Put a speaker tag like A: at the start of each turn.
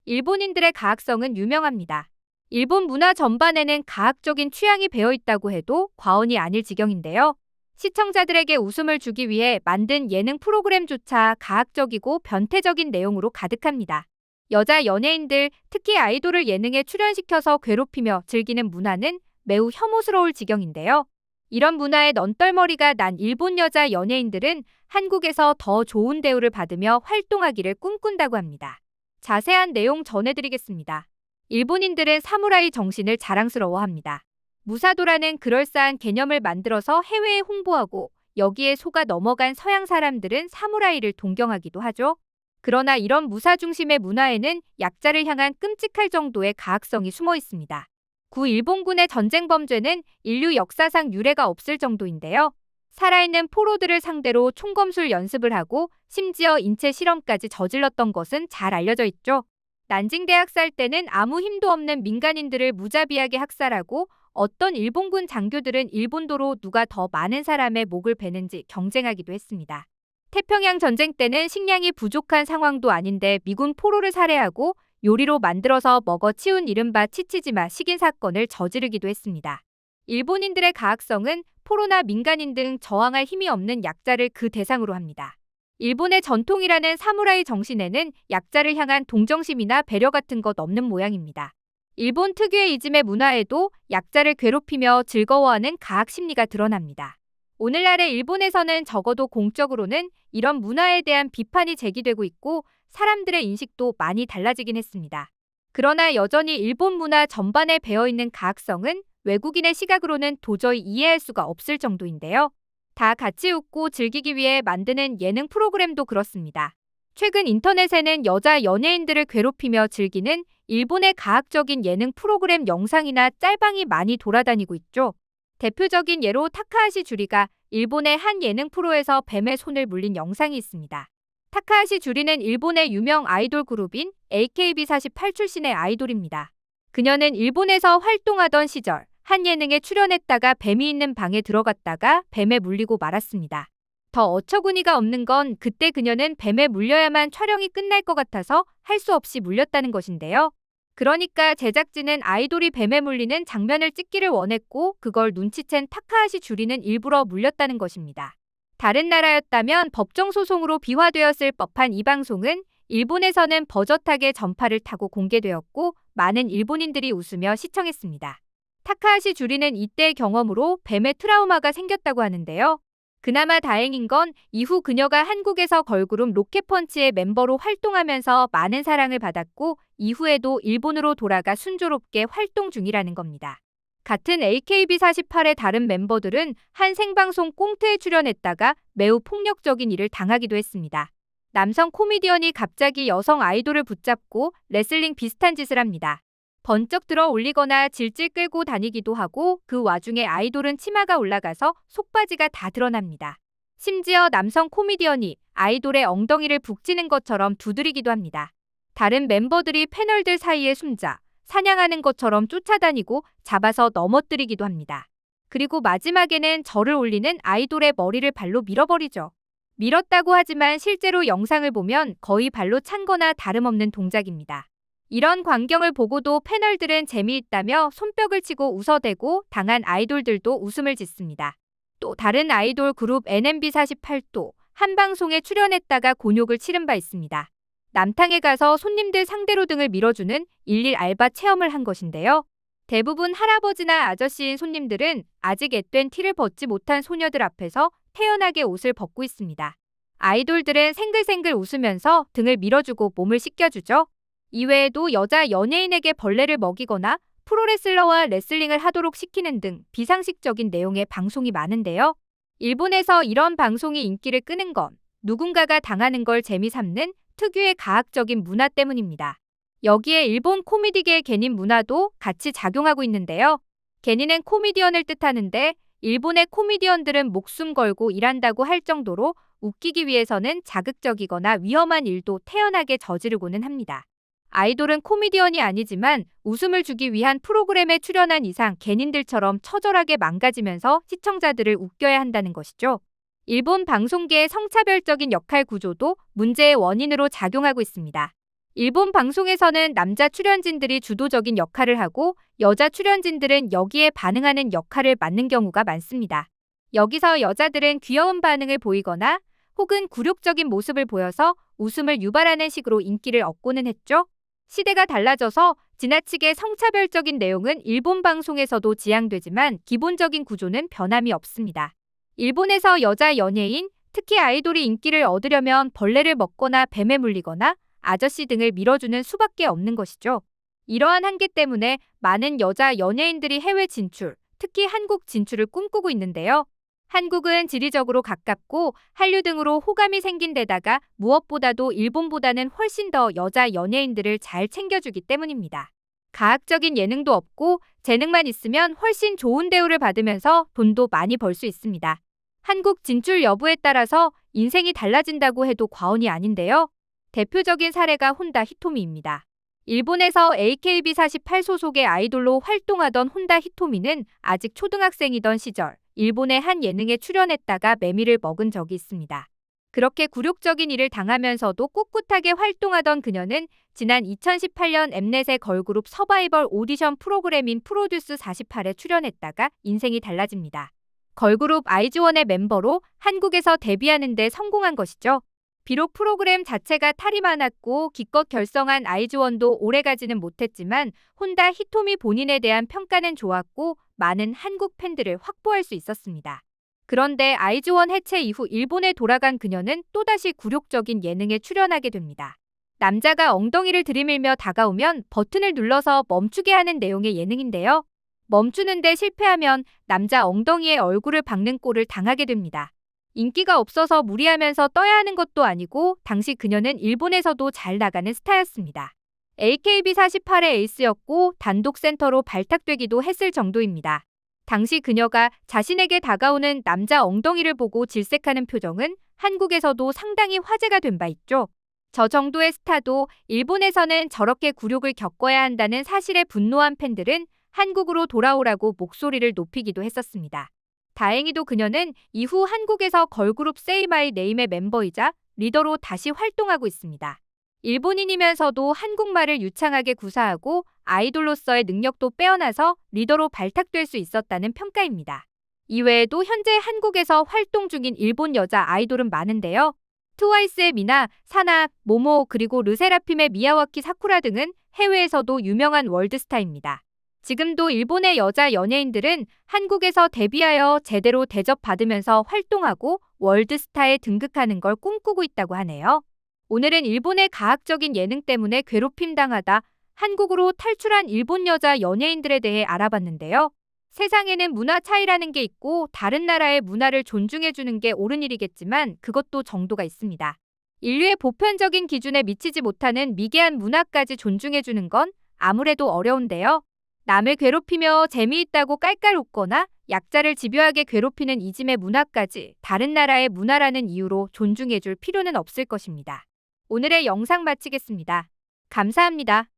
A: 일본인들의 가학성은 유명합니다. 일본 문화 전반에는 가학적인 취향이 배어 있다고 해도 과언이 아닐 지경인데요. 시청자들에게 웃음을 주기 위해 만든 예능 프로그램조차 가학적이고 변태적인 내용으로 가득합니다. 여자 연예인들, 특히 아이돌을 예능에 출연시켜서 괴롭히며 즐기는 문화는 매우 혐오스러울 지경인데요. 이런 문화에 넌떨머리가 난 일본 여자 연예인들은 한국에서 더 좋은 대우를 받으며 활동하기를 꿈꾼다고 합니다. 자세한 내용 전해드리겠습니다. 일본인들은 사무라이 정신을 자랑스러워합니다. 무사도라는 그럴싸한 개념을 만들어서 해외에 홍보하고 여기에 속아 넘어간 서양 사람들은 사무라이를 동경하기도 하죠. 그러나 이런 무사 중심의 문화에는 약자를 향한 끔찍할 정도의 가학성이 숨어 있습니다. 구 일본군의 전쟁 범죄는 인류 역사상 유례가 없을 정도인데요. 살아있는 포로들을 상대로 총검술 연습을 하고 심지어 인체 실험까지 저질렀던 것은 잘 알려져 있죠. 난징 대학살 때는 아무 힘도 없는 민간인들을 무자비하게 학살하고 어떤 일본군 장교들은 일본도로 누가 더 많은 사람의 목을 베는지 경쟁하기도 했습니다. 태평양 전쟁 때는 식량이 부족한 상황도 아닌데 미군 포로를 살해하고 요리로 만들어서 먹어 치운 이른바 치치지마 식인 사건을 저지르기도 했습니다. 일본인들의 가학성은 포로나 민간인 등 저항할 힘이 없는 약자를 그 대상으로 합니다. 일본의 전통이라는 사무라이 정신에는 약자를 향한 동정심이나 배려 같은 것 없는 모양입니다. 일본 특유의 이즘의 문화에도 약자를 괴롭히며 즐거워하는 가학 심리가 드러납니다. 오늘날의 일본에서는 적어도 공적으로는 이런 문화에 대한 비판이 제기되고 있고 사람들의 인식도 많이 달라지긴 했습니다. 그러나 여전히 일본 문화 전반에 배어있는 가학성은 외국인의 시각으로는 도저히 이해할 수가 없을 정도인데요. 다 같이 웃고 즐기기 위해 만드는 예능 프로그램도 그렇습니다. 최근 인터넷에는 여자 연예인들을 괴롭히며 즐기는 일본의 가학적인 예능 프로그램 영상이나 짤방이 많이 돌아다니고 있죠. 대표적인 예로 타카하시 주리가 일본의 한 예능 프로에서 뱀의 손을 물린 영상이 있습니다. 타카하시 주리는 일본의 유명 아이돌 그룹인 AKB48 출신의 아이돌입니다. 그녀는 일본에서 활동하던 시절 한 예능에 출연했다가 뱀이 있는 방에 들어갔다가 뱀에 물리고 말았습니다. 더 어처구니가 없는 건 그때 그녀는 뱀에 물려야만 촬영이 끝날 것 같아서 할 수 없이 물렸다는 것인데요. 그러니까 제작진은 아이돌이 뱀에 물리는 장면을 찍기를 원했고 그걸 눈치챈 타카하시 주리는 일부러 물렸다는 것입니다. 다른 나라였다면 법정 소송으로 비화되었을 법한 이 방송은 일본에서는 버젓하게 전파를 타고 공개되었고 많은 일본인들이 웃으며 시청했습니다. 타카하시 주리는 이때의 경험으로 뱀의 트라우마가 생겼다고 하는데요. 그나마 다행인 건 이후 그녀가 한국에서 걸그룹 로켓펀치의 멤버로 활동하면서 많은 사랑을 받았고 이후에도 일본으로 돌아가 순조롭게 활동 중이라는 겁니다. 같은 AKB48의 다른 멤버들은 한 생방송 꽁트에 출연했다가 매우 폭력적인 일을 당하기도 했습니다. 남성 코미디언이 갑자기 여성 아이돌을 붙잡고 레슬링 비슷한 짓을 합니다. 번쩍 들어 올리거나 질질 끌고 다니기도 하고 그 와중에 아이돌은 치마가 올라가서 속바지가 다 드러납니다. 심지어 남성 코미디언이 아이돌의 엉덩이를 북치는 것처럼 두드리기도 합니다. 다른 멤버들이 패널들 사이에 숨자 사냥하는 것처럼 쫓아다니고 잡아서 넘어뜨리기도 합니다. 그리고 마지막에는 절을 올리는 아이돌의 머리를 발로 밀어버리죠. 밀었다고 하지만 실제로 영상을 보면 거의 발로 찬 거나 다름없는 동작입니다. 이런 광경을 보고도 패널들은 재미있다며 손뼉을 치고 웃어대고 당한 아이돌들도 웃음을 짓습니다. 또 다른 아이돌 그룹 NMB48도 한 방송에 출연했다가 곤욕을 치른 바 있습니다. 남탕에 가서 손님들 상대로 등을 밀어주는 일일 알바 체험을 한 것인데요. 대부분 할아버지나 아저씨인 손님들은 아직 앳된 티를 벗지 못한 소녀들 앞에서 태연하게 옷을 벗고 있습니다. 아이돌들은 생글생글 웃으면서 등을 밀어주고 몸을 씻겨주죠. 이외에도 여자 연예인에게 벌레를 먹이거나 프로레슬러와 레슬링을 하도록 시키는 등 비상식적인 내용의 방송이 많은데요. 일본에서 이런 방송이 인기를 끄는 건 누군가가 당하는 걸 재미삼는 특유의 가학적인 문화 때문입니다. 여기에 일본 코미디계의 개닌 문화도 같이 작용하고 있는데요. 개닌은 코미디언을 뜻하는데 일본의 코미디언들은 목숨 걸고 일한다고 할 정도로 웃기기 위해서는 자극적이거나 위험한 일도 태연하게 저지르고는 합니다. 아이돌은 코미디언이 아니지만 웃음을 주기 위한 프로그램에 출연한 이상 개닌들처럼 처절하게 망가지면서 시청자들을 웃겨야 한다는 것이죠. 일본 방송계의 성차별적인 역할 구조도 문제의 원인으로 작용하고 있습니다. 일본 방송에서는 남자 출연진들이 주도적인 역할을 하고 여자 출연진들은 여기에 반응하는 역할을 맡는 경우가 많습니다. 여기서 여자들은 귀여운 반응을 보이거나 혹은 굴욕적인 모습을 보여서 웃음을 유발하는 식으로 인기를 얻고는 했죠. 시대가 달라져서 지나치게 성차별적인 내용은 일본 방송에서도 지향되지만 기본적인 구조는 변함이 없습니다. 일본에서 여자 연예인, 특히 아이돌이 인기를 얻으려면 벌레를 먹거나 뱀에 물리거나 아저씨 등을 밀어주는 수밖에 없는 것이죠. 이러한 한계 때문에 많은 여자 연예인들이 해외 진출, 특히 한국 진출을 꿈꾸고 있는데요. 한국은 지리적으로 가깝고 한류 등으로 호감이 생긴 데다가 무엇보다도 일본보다는 훨씬 더 여자 연예인들을 잘 챙겨주기 때문입니다. 가학적인 예능도 없고 재능만 있으면 훨씬 좋은 대우를 받으면서 돈도 많이 벌 수 있습니다. 한국 진출 여부에 따라서 인생이 달라진다고 해도 과언이 아닌데요. 대표적인 사례가 혼다 히토미입니다. 일본에서 AKB48 소속의 아이돌로 활동하던 혼다 히토미는 아직 초등학생이던 시절 일본의 한 예능에 출연했다가 매미를 먹은 적이 있습니다. 그렇게 굴욕적인 일을 당하면서도 꿋꿋하게 활동하던 그녀는 지난 2018년 엠넷의 걸그룹 서바이벌 오디션 프로그램인 프로듀스 48에 출연했다가 인생이 달라집니다. 걸그룹 아이즈원의 멤버로 한국에서 데뷔하는 데 성공한 것이죠. 비록 프로그램 자체가 탈이 많았고 기껏 결성한 아이즈원도 오래가지는 못했지만 혼다 히토미 본인에 대한 평가는 좋았고 많은 한국 팬들을 확보할 수 있었습니다. 그런데 아이즈원 해체 이후 일본에 돌아간 그녀는 또다시 굴욕적인 예능에 출연하게 됩니다. 남자가 엉덩이를 들이밀며 다가오면 버튼을 눌러서 멈추게 하는 내용의 예능인데요. 멈추는데 실패하면 남자 엉덩이에 얼굴을 박는 꼴을 당하게 됩니다. 인기가 없어서 무리하면서 떠야 하는 것도 아니고 당시 그녀는 일본에서도 잘 나가는 스타였습니다. AKB48의 에이스였고 단독 센터로 발탁되기도 했을 정도입니다. 당시 그녀가 자신에게 다가오는 남자 엉덩이를 보고 질색하는 표정은 한국에서도 상당히 화제가 된 바 있죠. 저 정도의 스타도 일본에서는 저렇게 굴욕을 겪어야 한다는 사실에 분노한 팬들은 한국으로 돌아오라고 목소리를 높이기도 했었습니다. 다행히도 그녀는 이후 한국에서 걸그룹 세이 마이 네임의 멤버이자 리더로 다시 활동하고 있습니다. 일본인이면서도 한국말을 유창하게 구사하고 아이돌로서의 능력도 빼어나서 리더로 발탁될 수 있었다는 평가입니다. 이외에도 현재 한국에서 활동 중인 일본 여자 아이돌은 많은데요. 트와이스의 미나, 사나, 모모 그리고 르세라핌의 미야와키 사쿠라 등은 해외에서도 유명한 월드스타입니다. 지금도 일본의 여자 연예인들은 한국에서 데뷔하여 제대로 대접받으면서 활동하고 월드스타에 등극하는 걸 꿈꾸고 있다고 하네요. 오늘은 일본의 가학적인 예능 때문에 괴롭힘 당하다 한국으로 탈출한 일본 여자 연예인들에 대해 알아봤는데요. 세상에는 문화 차이라는 게 있고 다른 나라의 문화를 존중해주는 게 옳은 일이겠지만 그것도 정도가 있습니다. 인류의 보편적인 기준에 미치지 못하는 미개한 문화까지 존중해주는 건 아무래도 어려운데요. 남을 괴롭히며 재미있다고 깔깔 웃거나 약자를 집요하게 괴롭히는 이짐의 문화까지 다른 나라의 문화라는 이유로 존중해줄 필요는 없을 것입니다. 오늘의 영상 마치겠습니다. 감사합니다.